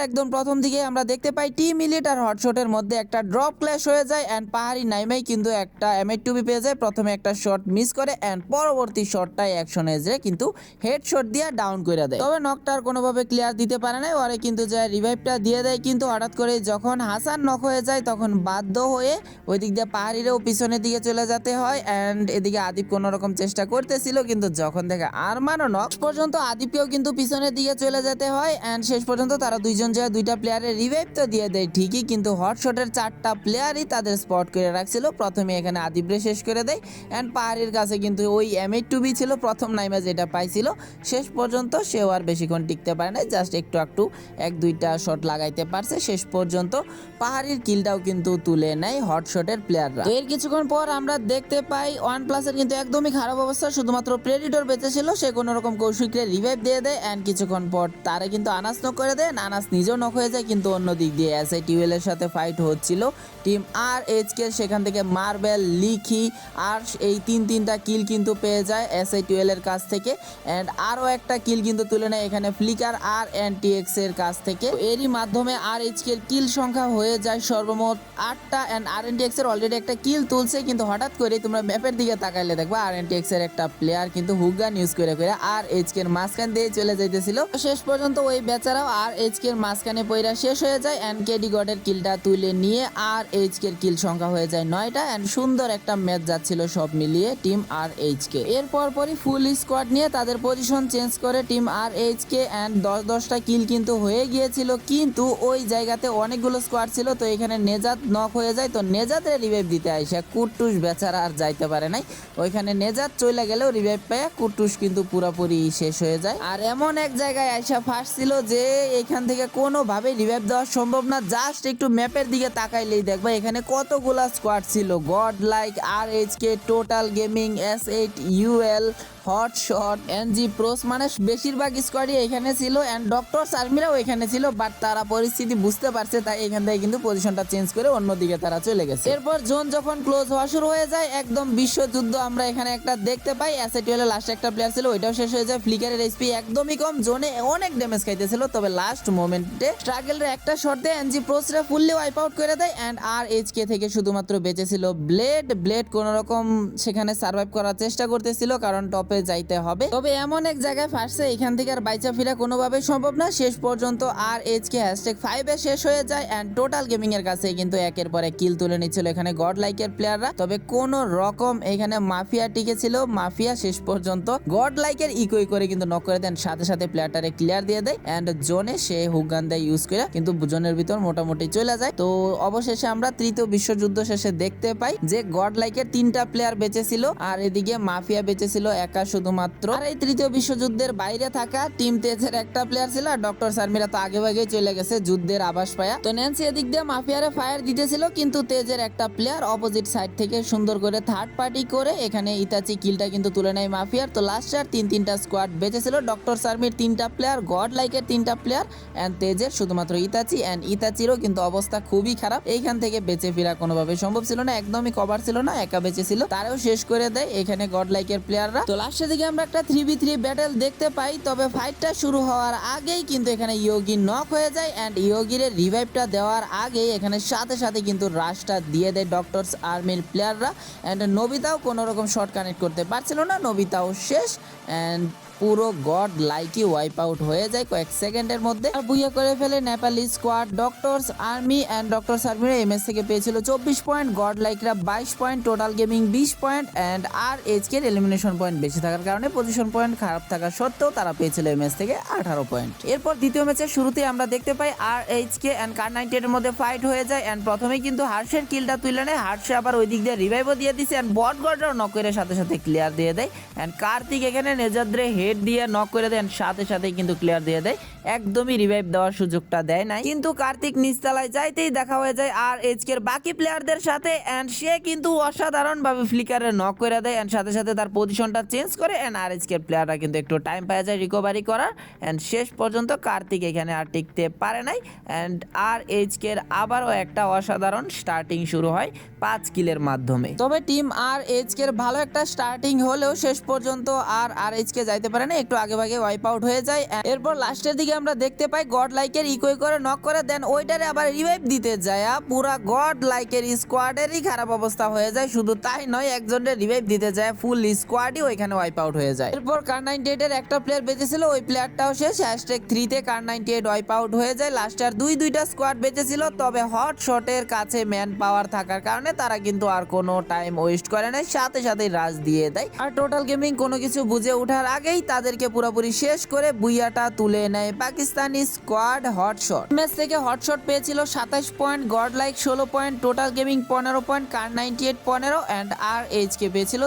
একদম প্রথম দিকে আমরা দেখতে পাই টিম ইলিট আর হটশটের মধ্যে একটা ড্রপ ক্ল্যাশ হয়ে যায় এন্ড পাহাড়ি নাইমাই কিন্তু একটা M8 পেয়ে যায়। প্রথমে একটা শট মিস করে এন্ড পরবর্তী শটটাই অ্যাকশন এজে কিন্তু হেডশট দিয়ে ডাউন করে দেয়। তবে নকটার কোনোভাবে ক্লিয়ার দিতে পারে না, ওরে কিন্তু যায় রিভাইভটা দিয়ে দেয়। কিন্তু হঠাৎ করে যখন হাসান নক হয়ে যায় তখন বাধ্য হয়ে ওই দিক দিয়ে পাহাড়িরও পিছনের দিকে চলে যেতে হয় এন্ড এদিকে আদিপ কোনো রকম চেষ্টা করতেছিল, কিন্তু যখন দেখে আরমানও নক পর্যন্ত আদিপকেও কিন্তু পিছনের দিকে চলে যেতে হয় এন্ড শেষ পর্যন্ত তারা দুইজন যায় দুইটা প্লেয়ারের রিভাইভ তো দিয়ে দেয় ঠিকই, কিন্তু হটশটের 4টা প্লেয়ারই তাদের স্পট করে রাখছিল। প্রথমে এখানে আদিবরে শেষ করে দেয় এন্ড পাহাড়ির কাছে কিন্তু ওই M8 ছিল প্রথম নাইমা যেটা পাইছিল। শেষ পর্যন্ত সেও আর বেশিক্ষণ টিকতে পারে না, জাস্ট একটু এক দুইটা শট লাগাইতে পারছে। শেষ পর্যন্ত পাহাড়ির কিলটাও কিন্তু তুলে নেয় হটশটের প্লেয়াররা। এর কিছুক্ষণ পর আমরা দেখতে পাই ওয়ান প্লাসের কিন্তু একদমই খারাপ অবস্থা, শুধুমাত্র প্রেডিটর বেঁচে ছিল। সে কোনো রকম কৌশিকরে রিভাইভ দিয়ে দেয় এন্ড কিছুক্ষণ পর তারা কিন্তু আনাস নক করে দেয়, আনাস নিজেও নক হয়ে যায়। কিন্তু অন্য দিক দিয়ে SITUL এর সাথে ফাইট হচ্ছিল টিম RH কে, সেখান থেকে মার্বেল, লিখি আর এই তিনটা কিল কিন্তু পেয়ে যায় SITUL এর কাছ থেকে এন্ড আরও একটা কিল কিন্তু তুলে নেয় এখানে ফ্লিকার আর NTX এর কাছ থেকে। এরই মাধ্যমে RH এর কিল সংখ্যা হয়ে যায় সর্বমোট 8টা এন্ড RNTX এর অলরেডি একটা কিল তুলছে। কিন্তু হঠাৎ করে তোমরা ম্যাপের দিকে তাকাইলে দেখবা RNTX এর একটা প্লেয়ার কিন্তু হুকগান ইউজ করে RH এর মাঝখান দিয়ে চলে যাইতেছিল। শেষ পর্যন্ত ওই বেচারাও RH এর মাঝখানে পইরা শেষ হয়ে যায় এন্ড কেডি গডের কিলটা তুলে নিয়ে RH এর কিল সংখ্যা হয়ে যায় 9টা এন্ড সুন্দর একটা ম্যাচ যাচ্ছিল সব মিলিয়ে টিম RH কে। এর পরপরই ফুল স্কোয়াড নিয়ে তাদের পজিশন চেঞ্জ করে টিম RH কে এন্ড 10টা কিল কিন্তু হয়ে গিয়েছিল, কিন্তু ওই জায়গাতে অনেকগুলো স্কোয়াড ছিল। তো এখানে নেজাত নক হয়ে যায়, তো নেজাতের রিভাইভ দিতে আইসা কুট্টুস বেচারা আর যাইতে পারে নাই। ওইখানে নেজাত চলে গেলেও রিভাইভ পায় কুট্টুস কিন্তু পুরোপুরি শেষ হয়ে যায়। আর এমন এক জায়গায় আইসা ফাঁসছিল যে এখান থেকে কোনোভাবে রিভাইভ দেওয়া সম্ভব না। জাস্ট একটু ম্যাপের দিকে তাকাইলেই দেখবা এখানে কতগুলা স্কোয়াড ছিল, Godlike, RH K, total gaming, S8UL, hotshot, NG pros, মানে বেশিরভাগ স্কোয়াডই এখানে ছিল এন্ড ডক্টর আর্মিরাও এখানে ছিল। বাট তারা পরিস্থিতি বুঝতে পারছে, তাই এখান থেকে কিন্তু পজিশনটা চেঞ্জ করে অন্যদিকে তারা চলে গেছে। এরপর জোন যখন ক্লোজ হওয়া শুরু হয়ে যায় একদম বিশ্বযুদ্ধ আমরা এখানে একটা দেখতে পাই। SITUL এর লাস্ট একটা প্লেয়ার ছিল, ওইটাও শেষ হয়ে যায়। ফ্লিকারের HP একদমই কম, জোনে অনেক ড্যামেজ খাইতেছিল, তবে লাস্ট মোমেন্টে স্ট্রাগলের একটা শট দিয়ে NG প্রোসরা ফুললি ওয়াইপ আউট করে দেয় এন্ড RH কে থেকে শুধুমাত্র বেঁচে ছিল ব্লেড কোন রকম সেখানে সার্ভাইভ করার চেষ্টা করতেছিল, কারণ টপে যাইতে হবে। তবে এমন এক জায়গায় ফাঁসছে এখান থেকে আর বাইচা ফিরা কোনোভাবে সম্ভব না। শেষ পর্যন্ত RH কে #5 এ শেষ হয়ে যায় এন্ড টোটাল গেমিং এর কাছে কিন্তু একের পর এক কিল তুলে নিচ্ছিল এখানে গড লাইকের প্লেয়াররা। তবে কোন রকম এখানে মাফিয়া টিকে ছিল, মাফিয়া শেষ পর্যন্ত গড লাইকের ইকোই করে কিন্তু নক করে দেন, সাথে সাথে প্লেয়ারটারে ক্লিয়ার দিয়ে দেয় এন্ড জোনে সে হুকগান দিয়ে ইউজ করে কিন্তু জোনের ভিতর মোটামুটি চলে যায়। তো অবশেষে আমরা তৃতীয় বিশ্বযুদ্ধ শেষে দেখতে পাই যে গড লাইকের 3টা প্লেয়ার বেঁচে ছিল আর এদিকে মাফিয়া বেঁচে ছিল একা শুধুমাত্র। আর এই তৃতীয় বিশ্বযুদ্ধের বাইরে থাকা টিম তেজের একটা প্লেয়ার ছিল আর ডক্টর সার্মিরা তো আগে ভাগেই চলে গেছে যুদ্ধের আভাস পায়া। তো ন্যান্সি এদিক দিয়ে মাফিয়ারে ফায়ার দিতেছিল, কিন্তু তেজের একটা প্লেয়ার অপোজিট সাইড থেকে সুন্দর করে থার্ড পার্টি করে এখানে ইতাচি কিলটা কিন্তু তুলে নেয় মাফিয়ার। তো লাস্ট আর তিনটা স্কোয়াড বেঁচে ছিল, ডক্টর সার্মির 3টা প্লেয়ার, গড লাইকের 3টা প্লেয়ার এন্ড তেজের শুধুমাত্র ইতাচি এন্ড ইতাচিরও কিন্তু অবস্থা খুবই খারাপ। এইখান থেকে বেঁচে ফেরা কোনোভাবে সম্ভব ছিল না, একদমই কভার ছিল না, একা বেঁচে ছিল, তারাও শেষ করে দেয় এখানে গড লাইকের প্লেয়াররা। তো লাস্টের দিকে আমরা একটা 3v3 ব্যাটেল দেখতে পাই, তবে ফাইটটা শুরু হওয়ার আগেই কিন্তু এখানে ইয়োগি নক হয়ে যায় এন্ড ইয়োগির রিভাইভটা দেওয়ার আগেই এখানে সাথে সাথে কিন্তু রাশটা দিয়ে দেয় ডক্টরস আর্মির প্লেয়াররা এন্ড নবিতাও কোনো রকম শট কানেক্ট করতে পারছিল না, নবিতাও শেষ এন্ড পুরো গড লাইকই ওয়াইপ আউট হয়ে যায় কয়েক সেকেন্ডের মধ্যে। আর বুইয়া করে ফেলে Nepali squad. Doctors army and doctors আর্মির MS থেকে পেয়েছিল 24 পয়েন্ট, গড লাইকরা 22 point, total gaming 20 point and RH K elimination point বেশি থাকার কারণে পজিশন পয়েন্ট খারাপ থাকা সত্ত্বেও তারা পেয়েছিল MS থেকে 18 পয়েন্ট। এরপর দ্বিতীয় ম্যাচের শুরুতেই আমরা দেখতে পাই RH কে এন্ড কার98 এর মধ্যে ফাইট হয়ে যায় এন্ড প্রথমেই কিন্তু হার্ষের কিলটা তুলে নেয়, হার্ষে আবার ওই দিক দিয়ে রিভাইভও দিয়ে দিছে এন্ড বট গডরাও নক করে সাথে সাথে ক্লিয়ার দিয়ে দেয় এন্ড কার্তিক এখানে নেজাদ্রে হেড দিয়ে নক করে দেন, সাথে সাথে কিন্তু ক্লিয়ার দিয়ে দেয়, একদমই রিভাইভ দেওয়ার সুযোগটা দেয় নাই। কিন্তু কার্তিক নিচতলায় যাইতেই দেখা হয়ে যায় RH এর বাকি প্লেয়ারদের সাথে এন্ড সে কিন্তু অসাধারণ ভাবে ফ্লিকারে নক করে দেয় এন্ড সাথে সাথে তার পজিশনটা চেঞ্জ করে এন্ড RH এর প্লেয়াররা কিন্তু একটু টাইম পাওয়া যায় রিকভারি করার এন্ড শেষ পর্যন্ত কার্তিক এখানে আর টিকতে পারে নাই এন্ড RH এর আবারও একটা অসাধারণ স্টার্টিং শুরু হয় 5 কিলের মাধ্যমে। তবে টিম RH এর ভালো একটা স্টার্টিং হলেও শেষ পর্যন্ত আর RH কে যাইতে পারে না, একটু আগে ভাগে ওয়াইপ আউট হয়ে যায়। এরপর লাস্টের দিকে অন্যদিকে আমরা দেখতে পাই গড লাইকের ইকোই করে নক করে দেন ওইটারে আবার রিভাইভ দিতে যায় পুরা গড লাইকের স্কোয়াডেরই খারাপ অবস্থা হয়ে যায়। শুধু তাই নয়, একজনের রিভাইভ দিতে যায় ফুল স্কোয়াডই ওইখানে ওয়াইপ আউট হয়ে যায়। এরপর কার98 এর একটা প্লেয়ার বেঁচেছিল, ওই প্লেয়ারটাও শেষ। #3 তে কার98 ওয়াইপ আউট হয়ে যায়। লাস্টার দুইটা স্কোয়াড বেঁচেছিল, তবে হট শটের কাছে ম্যান পাওয়ার থাকার কারণে তারা কিন্তু আর কোনো টাইম ওয়েস্ট করে না, সাথে সাথে রাজ দিয়ে দেয়। আর টোটাল গেমিং কোনো কিছু বুঝে ওঠার আগেই তাদেরকে পুরোপুরি শেষ করে বুইয়াটা তুলে নেয় পাকিস্তানি স্কোয়াড। হটশট ম্যাচ থেকে হটশট পেয়েছিল 27 point, Godlike 16 point, total gaming 15 point, কার98 15 অ্যান্ড RHK পেয়েছিল